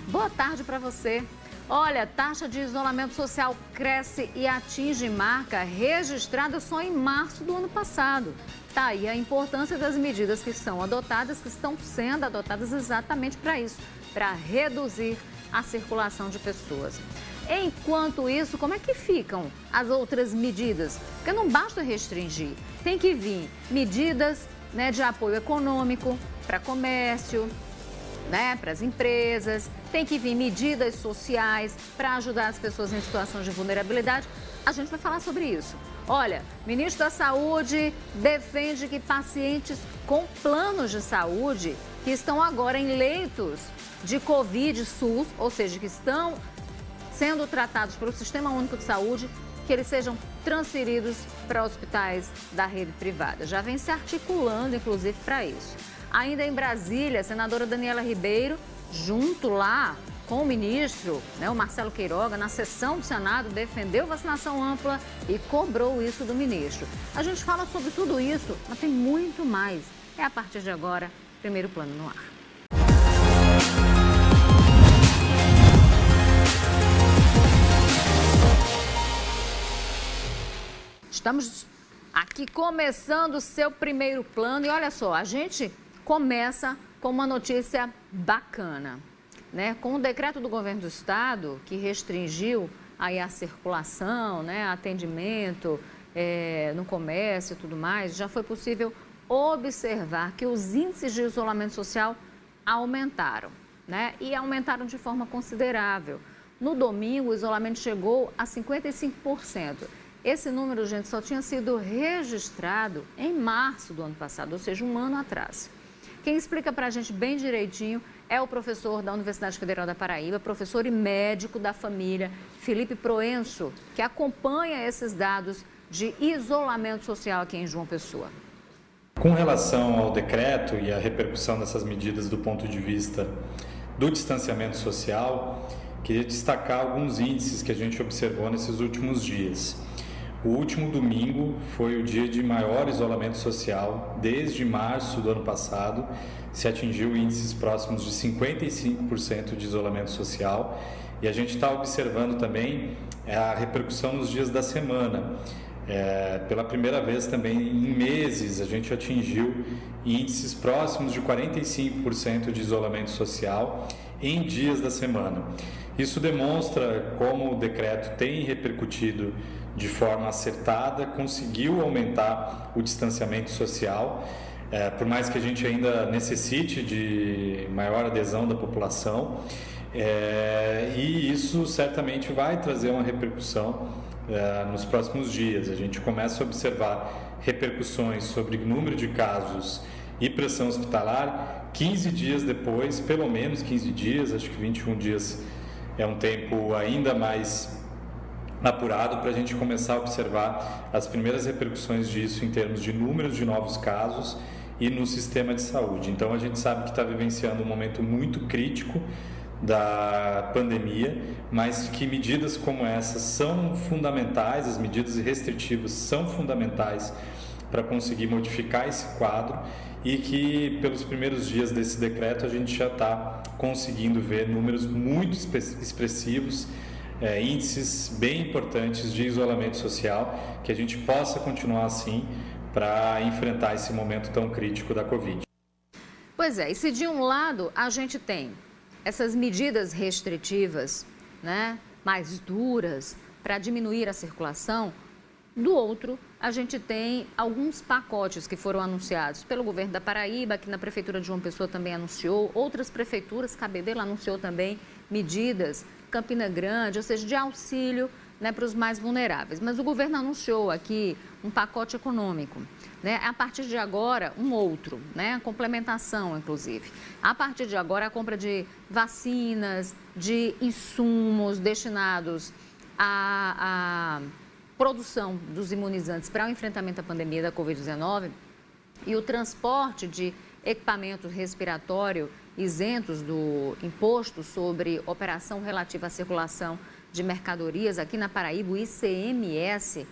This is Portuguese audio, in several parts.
Boa tarde para você. Olha, a taxa de isolamento social cresce e atinge marca registrada só em março do ano passado. Tá aí a importância das medidas que são adotadas, que estão sendo adotadas exatamente para isso, para reduzir a circulação de pessoas. Enquanto isso, como é que ficam as outras medidas? Porque não basta restringir, tem que vir medidas, de apoio econômico para comércio, para as empresas, tem que vir medidas sociais para ajudar as pessoas em situação de vulnerabilidade. A gente vai falar sobre isso. Olha, o ministro da Saúde defende que pacientes com planos de saúde que estão agora em leitos de Covid SUS, ou seja, que estão sendo tratados pelo Sistema Único de Saúde, que eles sejam transferidos para hospitais da rede privada. Já vem se articulando, inclusive, para isso. Ainda em Brasília, a senadora Daniela Ribeiro, junto lá com o ministro, o Marcelo Queiroga, na sessão do Senado, defendeu vacinação ampla e cobrou isso do ministro. A gente fala sobre tudo isso, mas tem muito mais. É a partir de agora, Primeiro Plano no ar. Estamos aqui começando o seu Primeiro Plano e olha só, a gente começa com uma notícia bacana, Com o decreto do governo do estado que restringiu aí a circulação, atendimento no comércio e tudo mais, já foi possível observar que os índices de isolamento social aumentaram, E aumentaram de forma considerável. No domingo, o isolamento chegou a 55%. Esse número, gente, só tinha sido registrado em março do ano passado, ou seja, um ano atrás. Quem explica para a gente bem direitinho é o professor da Universidade Federal da Paraíba, professor e médico da família, Felipe Proenço, que acompanha esses dados de isolamento social aqui em João Pessoa. Com relação ao decreto e a repercussão dessas medidas do ponto de vista do distanciamento social, queria destacar alguns índices que a gente observou nesses últimos dias. O último domingo foi o dia de maior isolamento social. Desde março do ano passado, se atingiu índices próximos de 55% de isolamento social. E a gente está observando também a repercussão nos dias da semana. Pela primeira vez também em meses, a gente atingiu índices próximos de 45% de isolamento social em dias da semana. Isso demonstra como o decreto tem repercutido de forma acertada, conseguiu aumentar o distanciamento social, por mais que a gente ainda necessite de maior adesão da população, e isso certamente vai trazer uma repercussão nos próximos dias. A gente começa a observar repercussões sobre número de casos e pressão hospitalar 15 dias depois, pelo menos 15 dias, acho que 21 dias é um tempo ainda mais apurado para a gente começar a observar as primeiras repercussões disso em termos de números de novos casos e no sistema de saúde. Então a gente sabe que está vivenciando um momento muito crítico da pandemia, mas que medidas como essas são fundamentais, as medidas restritivas são fundamentais para conseguir modificar esse quadro e que pelos primeiros dias desse decreto a gente já está conseguindo ver números muito expressivos, índices bem importantes de isolamento social, que a gente possa continuar assim para enfrentar esse momento tão crítico da Covid. Pois é, e se de um lado a gente tem essas medidas restritivas, mais duras para diminuir a circulação, do outro a gente tem alguns pacotes que foram anunciados pelo governo da Paraíba, que na Prefeitura de João Pessoa também anunciou, outras prefeituras, Cabedelo anunciou também medidas, Campina Grande, ou seja, de auxílio para os mais vulneráveis. Mas o governo anunciou aqui um pacote econômico, a partir de agora um outro, a complementação inclusive. A partir de agora a compra de vacinas, de insumos destinados à produção dos imunizantes para o enfrentamento à pandemia da Covid-19 e o transporte de equipamento respiratório isentos do imposto sobre operação relativa à circulação de mercadorias aqui na Paraíba, o ICMS,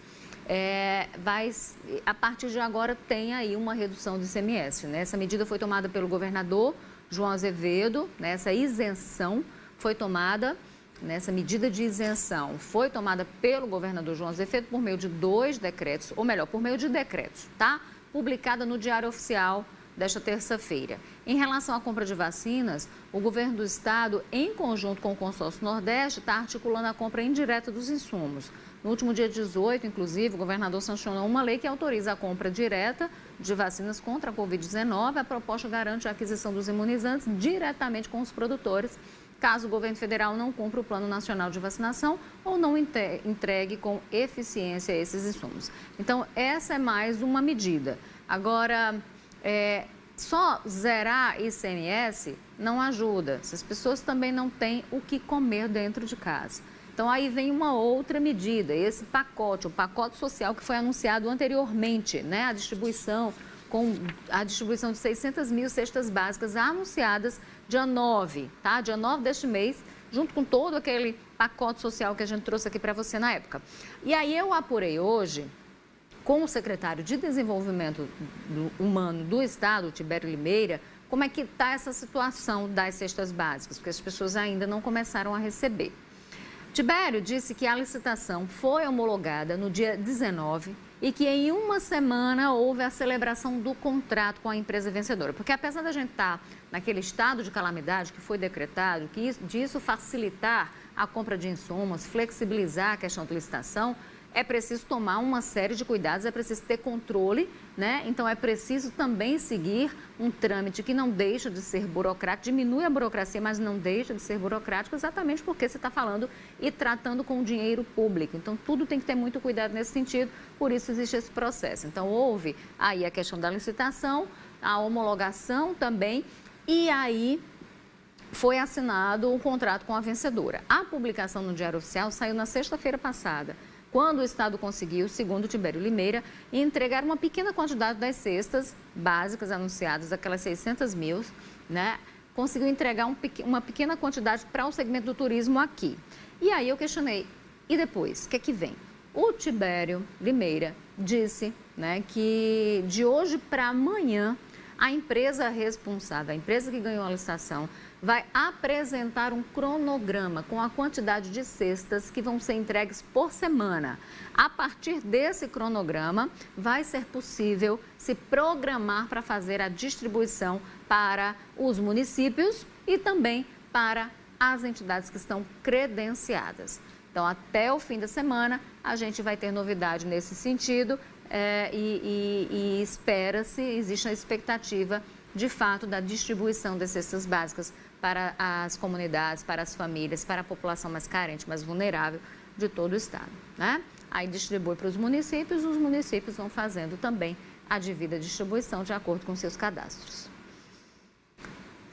a partir de agora tem aí uma redução do ICMS. Essa medida foi tomada pelo governador João Azevedo, essa isenção foi tomada, nessa medida de isenção, foi tomada pelo governador João Azevedo por meio de 2 decretos, ou melhor, por meio de decretos, tá? Publicada no Diário Oficial desta terça-feira. Em relação à compra de vacinas, o governo do estado, em conjunto com o Consórcio Nordeste, está articulando a compra indireta dos insumos. No último dia 18, inclusive, o governador sancionou uma lei que autoriza a compra direta de vacinas contra a Covid-19. A proposta garante a aquisição dos imunizantes diretamente com os produtores, caso o governo federal não cumpra o Plano Nacional de Vacinação ou não entregue com eficiência esses insumos. Então, essa é mais uma medida. Agora, só zerar ICMS não ajuda, se as pessoas também não têm o que comer dentro de casa. Então, aí vem uma outra medida, esse pacote, o pacote social que foi anunciado anteriormente, né? A distribuição de 600 mil cestas básicas anunciadas dia 9, tá? Dia 9 deste mês, junto com todo aquele pacote social que a gente trouxe aqui para você na época. E aí eu apurei hoje com o secretário de Desenvolvimento Humano do Estado, Tibério Limeira, como é que está essa situação das cestas básicas, porque as pessoas ainda não começaram a receber. Tibério disse que a licitação foi homologada no dia 19 e que em uma semana houve a celebração do contrato com a empresa vencedora. Porque apesar da gente estar naquele estado de calamidade que foi decretado, disso facilitar a compra de insumos, flexibilizar a questão de licitação, é preciso tomar uma série de cuidados, é preciso ter controle, né? Então é preciso também seguir um trâmite que não deixa de ser burocrático, diminui a burocracia, mas não deixa de ser burocrático, exatamente porque você está falando e tratando com dinheiro público. Então tudo tem que ter muito cuidado nesse sentido, por isso existe esse processo. Então houve aí a questão da licitação, a homologação também, e aí foi assinado um contrato com a vencedora. A publicação no Diário Oficial saiu na sexta-feira passada, quando o Estado conseguiu, segundo Tibério Limeira, entregar uma pequena quantidade das cestas básicas anunciadas, aquelas 600 mil, né? Conseguiu entregar uma pequena quantidade para o segmento do turismo aqui. E aí eu questionei, e depois, o que é que vem? O Tibério Limeira disse, né, que de hoje para amanhã, a empresa responsável, a empresa que ganhou a licitação, vai apresentar um cronograma com a quantidade de cestas que vão ser entregues por semana. A partir desse cronograma, vai ser possível se programar para fazer a distribuição para os municípios e também para as entidades que estão credenciadas. Então, até o fim da semana, a gente vai ter novidade nesse sentido e espera-se, existe a expectativa, de fato, da distribuição das cestas básicas para as comunidades, para as famílias, para a população mais carente, mais vulnerável de todo o estado, né? Aí distribui para os municípios vão fazendo também a devida distribuição de acordo com seus cadastros.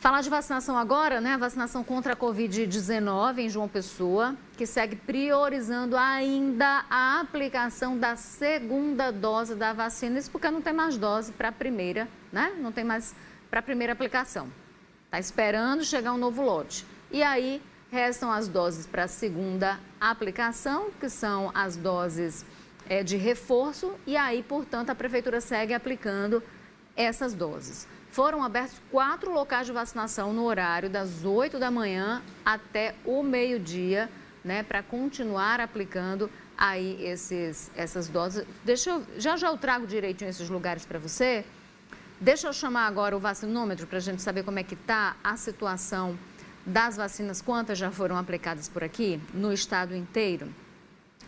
Falar de vacinação agora, né? A vacinação contra a Covid-19 em João Pessoa, que segue priorizando ainda a aplicação da segunda dose da vacina. Isso porque não tem mais dose para a primeira, né? Não tem mais para a primeira aplicação. Está esperando chegar um novo lote. E aí, restam as doses para a segunda aplicação, que são as doses de reforço. E aí, portanto, a Prefeitura segue aplicando essas doses. Foram abertos 4 locais de vacinação no horário das 8 da manhã até o meio-dia, né, para continuar aplicando aí essas doses. Já eu trago direitinho esses lugares para você. Deixa eu chamar agora o vacinômetro para a gente saber como é que está a situação das vacinas, quantas já foram aplicadas por aqui, no estado inteiro.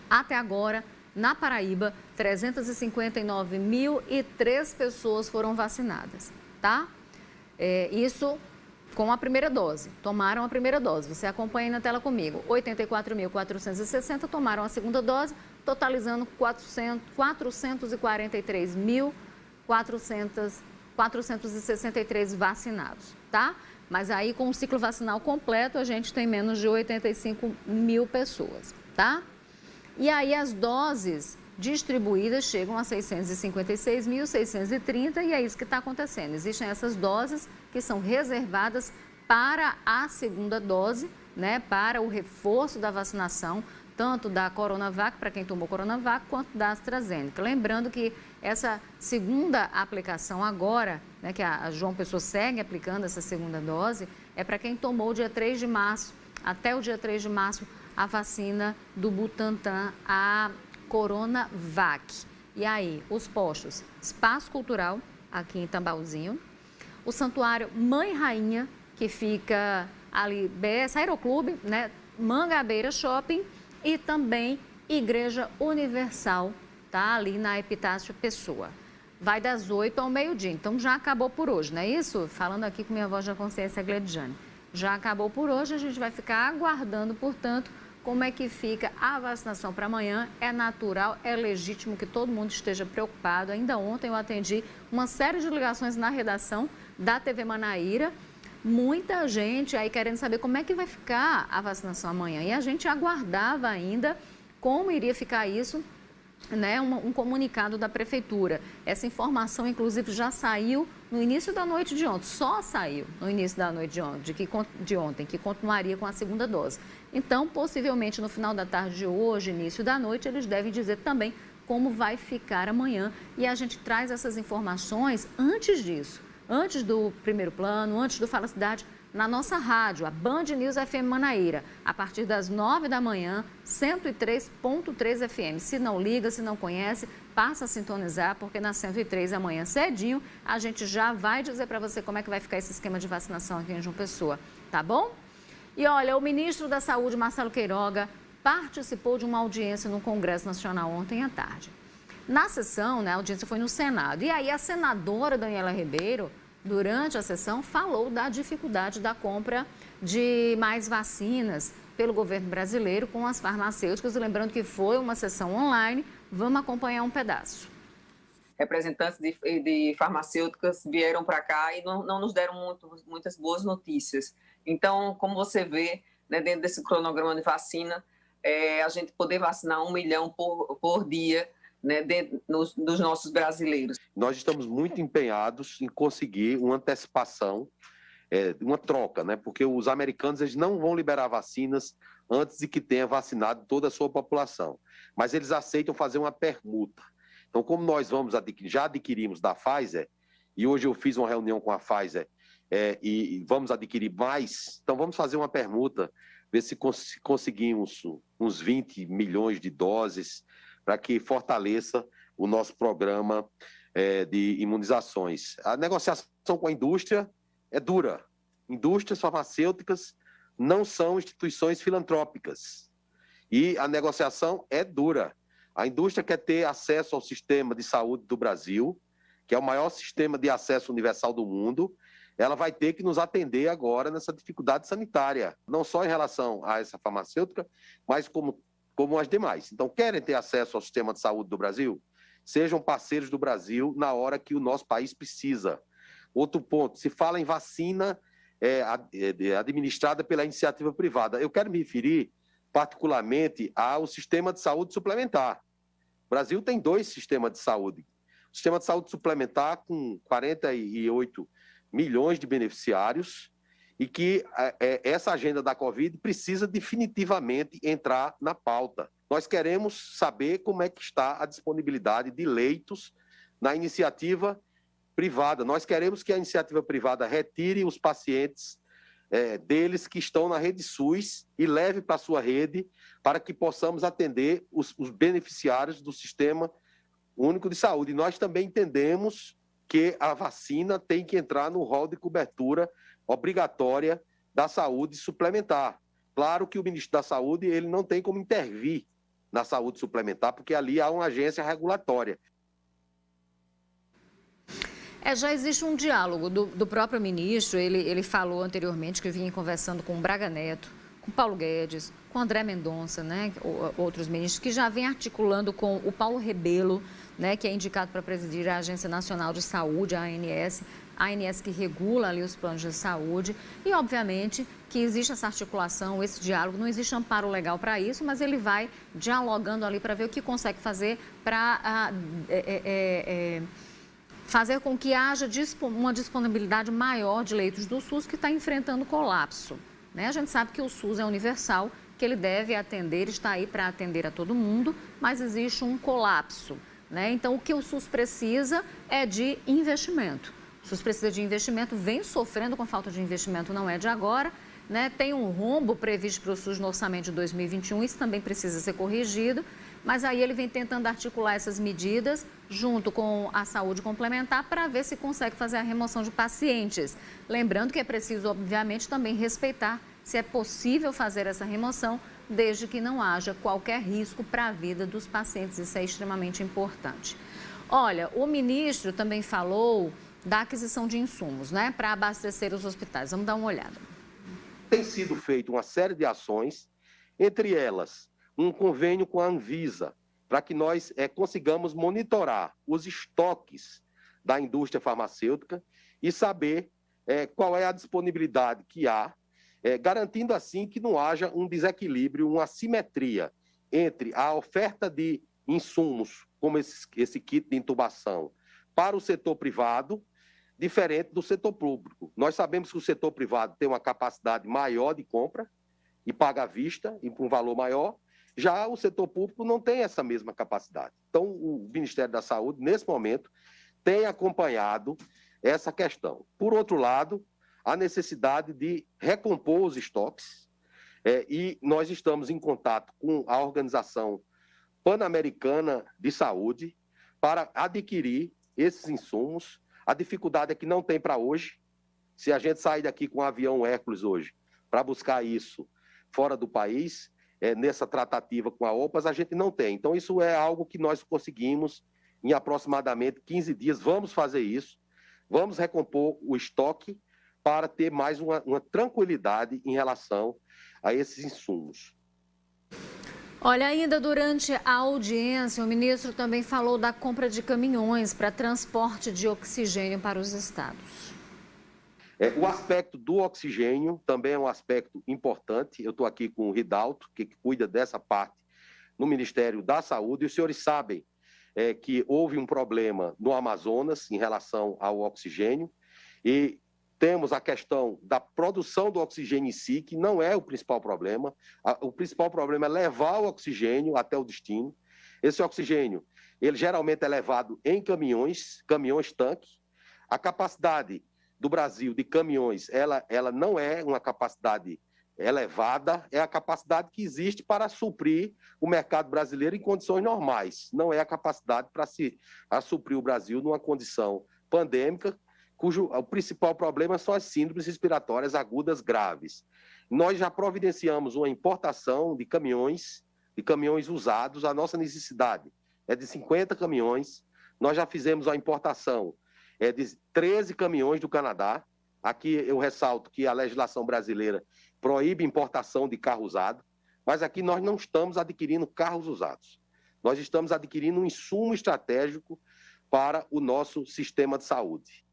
Até agora, na Paraíba, 359.003 pessoas foram vacinadas, tá? Isso com a primeira dose, tomaram a primeira dose. Você acompanha aí na tela comigo. 84.460 tomaram a segunda dose, totalizando 463 vacinados, tá? Mas aí com o ciclo vacinal completo a gente tem menos de 85 mil pessoas, tá? E aí as doses distribuídas chegam a 656.630 e é isso que está acontecendo. Existem essas doses que são reservadas para a segunda dose, né? Para o reforço da vacinação, tanto da Coronavac, para quem tomou Coronavac, quanto da AstraZeneca. Lembrando que essa segunda aplicação agora, né, que a João Pessoa segue aplicando essa segunda dose, é para quem tomou dia 3 de março até o dia 3 de março, a vacina do Butantan, a Coronavac. E aí, os postos Espaço Cultural, aqui em Tambalzinho, o Santuário Mãe Rainha, que fica ali, BS Aeroclube, né? Mangabeira Shopping, e também Igreja Universal, tá? Ali na Epitácio Pessoa. Vai das 8 ao meio-dia, então já acabou por hoje, não é isso? Falando aqui com minha voz da consciência, Gledjane. Já acabou por hoje, a gente vai ficar aguardando, portanto, como é que fica a vacinação para amanhã. É natural, é legítimo que todo mundo esteja preocupado. Ainda ontem eu atendi uma série de ligações na redação da TV Manaíra. Muita gente aí querendo saber como é que vai ficar a vacinação amanhã. E a gente aguardava ainda como iria ficar isso, né, um comunicado da Prefeitura. Essa informação, inclusive, já saiu no início da noite de ontem. Só saiu no início da noite de ontem, que continuaria com a segunda dose. Então, possivelmente, no final da tarde de hoje, início da noite, eles devem dizer também como vai ficar amanhã. E a gente traz essas informações antes disso, antes do primeiro plano, antes do Fala Cidade, na nossa rádio, a Band News FM Manaíra, a partir das 9 da manhã, 103.3 FM. Se não liga, se não conhece, passa a sintonizar, porque na 103 amanhã cedinho, a gente já vai dizer para você como é que vai ficar esse esquema de vacinação aqui em João Pessoa, tá bom? E olha, o ministro da Saúde, Marcelo Queiroga, participou de uma audiência no Congresso Nacional ontem à tarde. Na sessão, né, a audiência foi no Senado, e aí a senadora Daniela Ribeiro, durante a sessão, falou da dificuldade da compra de mais vacinas pelo governo brasileiro com as farmacêuticas. Lembrando que foi uma sessão online, vamos acompanhar um pedaço. Representantes de farmacêuticas vieram para cá e não nos deram muitas boas notícias. Então, como você vê, né, dentro desse cronograma de vacina, a gente poder vacinar 1 milhão por dia, né, dos nossos brasileiros. Nós estamos muito empenhados em conseguir uma antecipação, uma troca, né? Porque os americanos eles não vão liberar vacinas antes de que tenha vacinado toda a sua população. Mas eles aceitam fazer uma permuta. Então, como nós já adquirimos da Pfizer, e hoje eu fiz uma reunião com a Pfizer e vamos adquirir mais, então vamos fazer uma permuta, ver se conseguimos uns 20 milhões de doses, para que fortaleça o nosso programa de imunizações. A negociação com a indústria é dura. Indústrias farmacêuticas não são instituições filantrópicas. E a negociação é dura. A indústria quer ter acesso ao sistema de saúde do Brasil, que é o maior sistema de acesso universal do mundo. Ela vai ter que nos atender agora nessa dificuldade sanitária, não só em relação a essa farmacêutica, mas como as demais. Então, querem ter acesso ao sistema de saúde do Brasil? Sejam parceiros do Brasil na hora que o nosso país precisa. Outro ponto, se fala em vacina administrada pela iniciativa privada. Eu quero me referir particularmente ao sistema de saúde suplementar. O Brasil tem 2 sistemas de saúde. O sistema de saúde suplementar com 48 milhões de beneficiários, e que essa agenda da Covid precisa definitivamente entrar na pauta. Nós queremos saber como é que está a disponibilidade de leitos na iniciativa privada. Nós queremos que a iniciativa privada retire os pacientes deles que estão na rede SUS e leve para a sua rede para que possamos atender os beneficiários do Sistema Único de Saúde. E nós também entendemos que a vacina tem que entrar no rol de cobertura obrigatória da saúde suplementar. Claro que o ministro da Saúde ele não tem como intervir na saúde suplementar, porque ali há uma agência regulatória. Já existe um diálogo do próprio ministro, ele falou anteriormente que vinha conversando com o Braga Neto, com o Paulo Guedes, com o André Mendonça, né, outros ministros, que já vem articulando com o Paulo Rebelo, né, que é indicado para presidir a Agência Nacional de Saúde, a ANS que regula ali os planos de saúde, e obviamente que existe essa articulação, esse diálogo, não existe amparo legal para isso, mas ele vai dialogando ali para ver o que consegue fazer para fazer com que haja uma disponibilidade maior de leitos do SUS que está enfrentando colapso, né? A gente sabe que o SUS é universal, que ele deve atender, está aí para atender a todo mundo, mas existe um colapso, né? Então, o que o SUS precisa é de investimento. O SUS precisa de investimento, vem sofrendo com falta de investimento, não é de agora. né? Tem um rombo previsto para o SUS no orçamento de 2021, isso também precisa ser corrigido, mas aí ele vem tentando articular essas medidas junto com a saúde complementar para ver se consegue fazer a remoção de pacientes. Lembrando que é preciso, obviamente, também respeitar se é possível fazer essa remoção, desde que não haja qualquer risco para a vida dos pacientes. Isso é extremamente importante. Olha, o ministro também falou da aquisição de insumos, né, para abastecer os hospitais. Vamos dar uma olhada. Tem sido feita uma série de ações, entre elas um convênio com a Anvisa, para que nós consigamos monitorar os estoques da indústria farmacêutica e saber qual é a disponibilidade que há, garantindo assim que não haja um desequilíbrio, uma assimetria entre a oferta de insumos, como esse kit de intubação, para o setor privado, diferente do setor público. Nós sabemos que o setor privado tem uma capacidade maior de compra e paga à vista e por um valor maior, já o setor público não tem essa mesma capacidade. Então, o Ministério da Saúde, nesse momento, tem acompanhado essa questão. Por outro lado, a necessidade de recompor os estoques, e nós estamos em contato com a Organização Pan-Americana de Saúde para adquirir esses insumos. A dificuldade é que não tem para hoje. Se a gente sair daqui com o avião Hércules hoje para buscar isso fora do país, nessa tratativa com a OPAS, a gente não tem. Então, isso é algo que nós conseguimos em aproximadamente 15 dias. Vamos fazer isso, vamos recompor o estoque para ter mais uma tranquilidade em relação a esses insumos. Olha, ainda durante a audiência, o ministro também falou da compra de caminhões para transporte de oxigênio para os estados. O aspecto do oxigênio também é um aspecto importante. Eu estou aqui com o Ridalto, que cuida dessa parte no Ministério da Saúde. E os senhores sabem que houve um problema no Amazonas em relação ao oxigênio. E temos a questão da produção do oxigênio em si, que não é o principal problema. O principal problema é levar o oxigênio até o destino. Esse oxigênio, ele geralmente é levado em caminhões-tanque. A capacidade do Brasil de caminhões, ela não é uma capacidade elevada, é a capacidade que existe para suprir o mercado brasileiro em condições normais. Não é a capacidade para suprir o Brasil numa condição pandêmica, cujo o principal problema são as síndromes respiratórias agudas graves. Nós já providenciamos uma importação de caminhões usados. A nossa necessidade é de 50 caminhões. Nós já fizemos a importação de 13 caminhões do Canadá. Aqui eu ressalto que a legislação brasileira proíbe importação de carro usado, mas aqui nós não estamos adquirindo carros usados. Nós estamos adquirindo um insumo estratégico para o nosso sistema de saúde.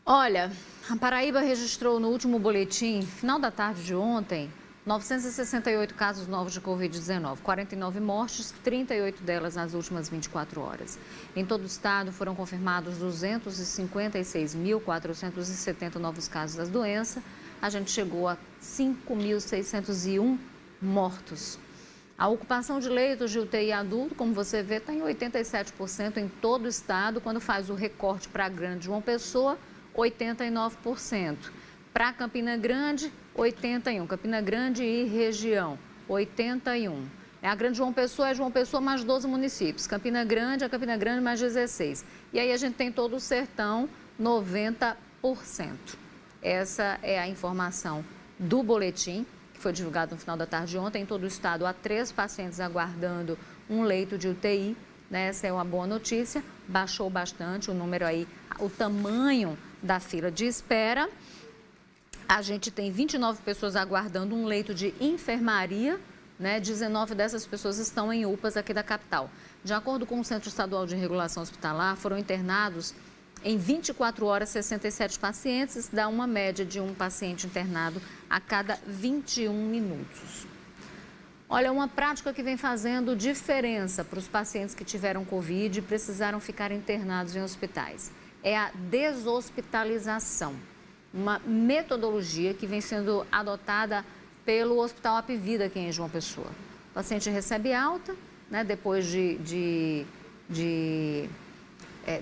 Olha, a Paraíba registrou no último boletim, final da tarde de ontem, 968 casos novos de Covid-19, 49 mortes, 38 delas nas últimas 24 horas. Em todo o estado foram confirmados 256.470 novos casos da doença. A gente chegou a 5.601 mortos. A ocupação de leitos de UTI adulto, como você vê, está em 87% em todo o estado. Quando faz o recorte para a Grande João Pessoa, 89%. Para Campina Grande, 81%. Campina Grande e região, 81%. A Grande João Pessoa é João Pessoa mais 12 municípios. Campina Grande é Campina Grande mais 16. E aí a gente tem todo o sertão, 90%. Essa é a informação do boletim, que foi divulgado no final da tarde de ontem. Em todo o estado, há 3 pacientes aguardando um leito de UTI. Essa é uma boa notícia. Baixou bastante o número aí, o tamanho da fila de espera. A gente tem 29 pessoas aguardando um leito de enfermaria, 19 dessas pessoas estão em UPAs aqui da capital. De acordo com o Centro Estadual de Regulação Hospitalar, foram internados em 24 horas 67 pacientes, isso dá uma média de um paciente internado a cada 21 minutos. Olha, uma prática que vem fazendo diferença para os pacientes que tiveram Covid e precisaram ficar internados em hospitais é a deshospitalização. Uma metodologia que vem sendo adotada pelo Hospital Apivida aqui em João Pessoa. O paciente recebe alta, depois de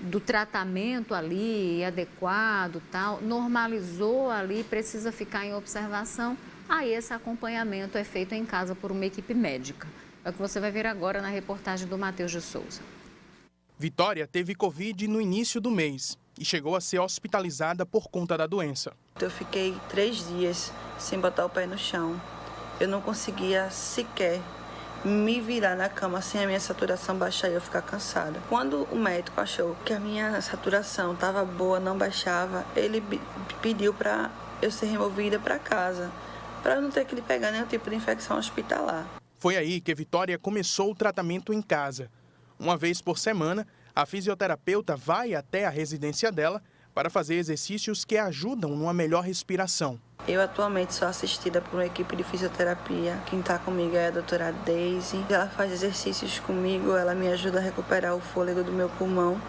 do tratamento ali adequado, tal, normalizou ali, precisa ficar em observação, aí esse acompanhamento é feito em casa por uma equipe médica. É o que você vai ver agora na reportagem do Matheus de Souza. Vitória teve Covid no início do mês e chegou a ser hospitalizada por conta da doença. Eu fiquei 3 dias sem botar o pé no chão. Eu não conseguia sequer me virar na cama sem a minha saturação baixar e eu ficar cansada. Quando o médico achou que a minha saturação estava boa, não baixava, ele pediu para eu ser removida para casa, para eu não ter que pegar nenhum tipo de infecção hospitalar. Foi aí que Vitória começou o tratamento em casa. Uma vez por semana, a fisioterapeuta vai até a residência dela para fazer exercícios que ajudam numa melhor respiração. Eu atualmente sou assistida por uma equipe de fisioterapia. Quem está comigo é a doutora Daisy. Ela faz exercícios comigo, ela me ajuda a recuperar o fôlego do meu pulmão.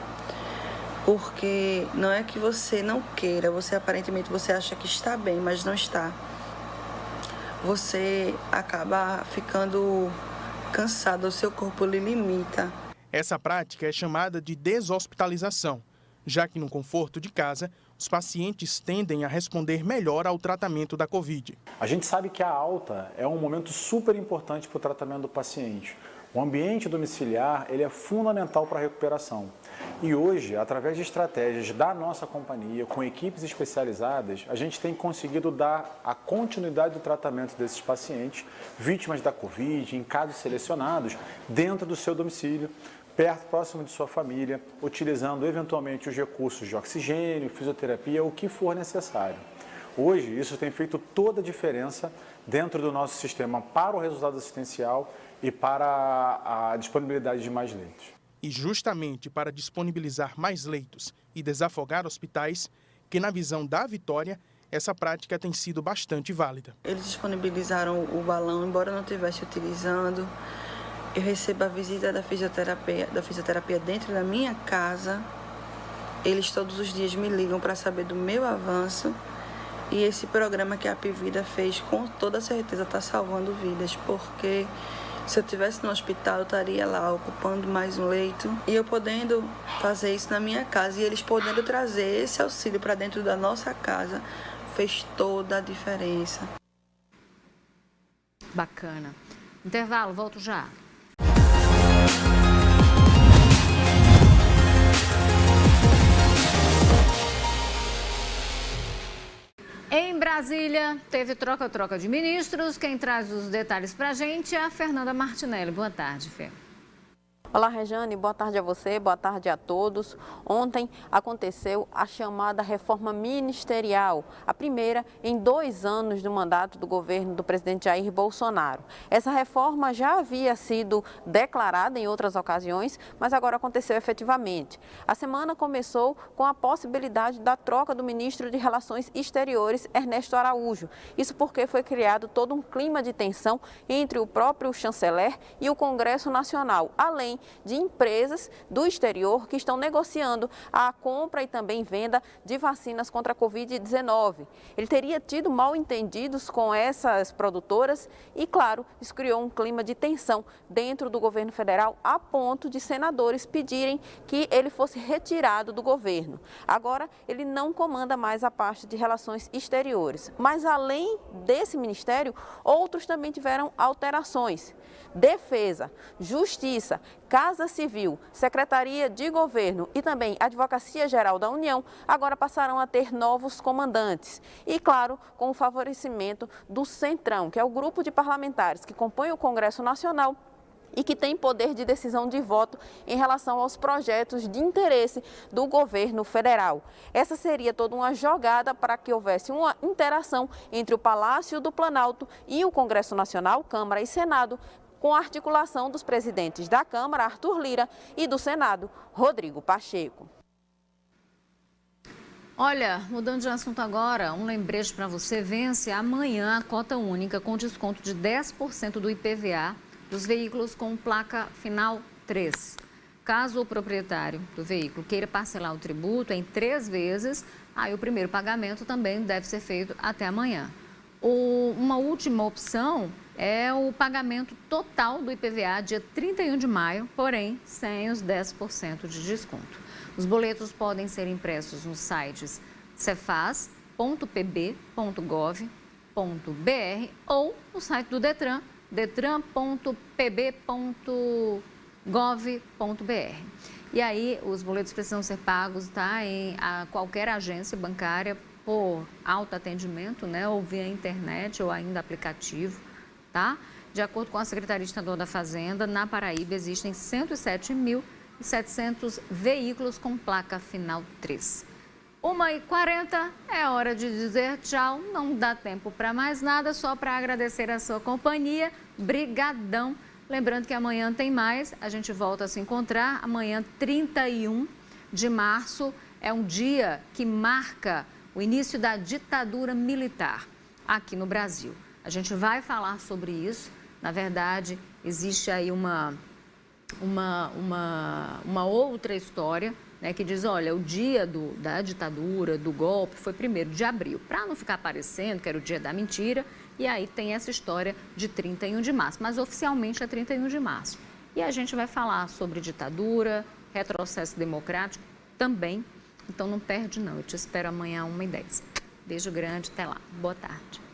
Porque não é que você não queira, aparentemente você acha que está bem, mas não está. Você acaba ficando cansado, o seu corpo lhe limita. Essa prática é chamada de deshospitalização, já que no conforto de casa, os pacientes tendem a responder melhor ao tratamento da Covid. A gente sabe que a alta é um momento super importante para o tratamento do paciente. O ambiente domiciliar ele é fundamental para a recuperação. E hoje, através de estratégias da nossa companhia, com equipes especializadas, a gente tem conseguido dar a continuidade do tratamento desses pacientes, vítimas da Covid, em casos selecionados, dentro do seu domicílio, próximo de sua família, utilizando eventualmente os recursos de oxigênio, fisioterapia, o que for necessário. Hoje, isso tem feito toda a diferença dentro do nosso sistema para o resultado assistencial e para a disponibilidade de mais leitos. E justamente para disponibilizar mais leitos e desafogar hospitais, que na visão da Vitória, essa prática tem sido bastante válida. Eles disponibilizaram o balão, embora eu não estivesse utilizando. Eu recebo a visita da fisioterapia dentro da minha casa. Eles todos os dias me ligam para saber do meu avanço. E esse programa que a Apivida fez, com toda certeza, está salvando vidas, porque se eu estivesse no hospital, eu estaria lá ocupando mais um leito. E eu podendo fazer isso na minha casa e eles podendo trazer esse auxílio para dentro da nossa casa, fez toda a diferença. Bacana. Intervalo, volto já. Em Brasília, teve troca-troca de ministros. Quem traz os detalhes para a gente é a Fernanda Martinelli. Boa tarde, Fê. Olá, Rejane, boa tarde a você, boa tarde a todos. Ontem aconteceu a chamada reforma ministerial, a primeira em 2 anos do mandato do governo do presidente Jair Bolsonaro. Essa reforma já havia sido declarada em outras ocasiões, mas agora aconteceu efetivamente. A semana começou com a possibilidade da troca do ministro de Relações Exteriores, Ernesto Araújo. Isso porque foi criado todo um clima de tensão entre o próprio chanceler e o Congresso Nacional, além de empresas do exterior que estão negociando a compra e também venda de vacinas contra a Covid-19. Ele teria tido mal-entendidos com essas produtoras e, claro, isso criou um clima de tensão dentro do governo federal a ponto de senadores pedirem que ele fosse retirado do governo. Agora, ele não comanda mais a parte de relações exteriores. Mas, além desse ministério, outros também tiveram alterações. Defesa, Justiça, Casa Civil, Secretaria de Governo e também Advocacia Geral da União agora passarão a ter novos comandantes. E, claro, com o favorecimento do Centrão, que é o grupo de parlamentares que compõe o Congresso Nacional e que tem poder de decisão de voto em relação aos projetos de interesse do governo federal. Essa seria toda uma jogada para que houvesse uma interação entre o Palácio do Planalto e o Congresso Nacional, Câmara e Senado, com a articulação dos presidentes da Câmara, Arthur Lira, e do Senado, Rodrigo Pacheco. Olha, mudando de assunto agora, um lembrete para você: vence amanhã a cota única com desconto de 10% do IPVA dos veículos com placa final 3. Caso o proprietário do veículo queira parcelar o tributo em 3 vezes, aí o primeiro pagamento também deve ser feito até amanhã. Uma última opção é o pagamento total do IPVA dia 31 de maio, porém sem os 10% de desconto. Os boletos podem ser impressos nos sites cefaz.pb.gov.br ou no site do Detran, detran.pb.gov.br. E aí os boletos precisam ser pagos em qualquer agência bancária por autoatendimento, né, ou via internet ou ainda aplicativo, tá? De acordo com a Secretaria Estadual da Fazenda, na Paraíba existem 107.700 veículos com placa final 3. 1h40, é hora de dizer tchau, não dá tempo para mais nada, só para agradecer a sua companhia, brigadão. Lembrando que amanhã tem mais, a gente volta a se encontrar, amanhã 31 de março, é um dia que marca o início da ditadura militar aqui no Brasil. A gente vai falar sobre isso, na verdade existe aí uma outra história, né, que diz, olha, o dia da ditadura, do golpe, foi 1º de abril, para não ficar parecendo que era o dia da mentira, e aí tem essa história de 31 de março, mas oficialmente é 31 de março. E a gente vai falar sobre ditadura, retrocesso democrático também, então não perde não, eu te espero amanhã às 1h10. Beijo grande, até lá, boa tarde.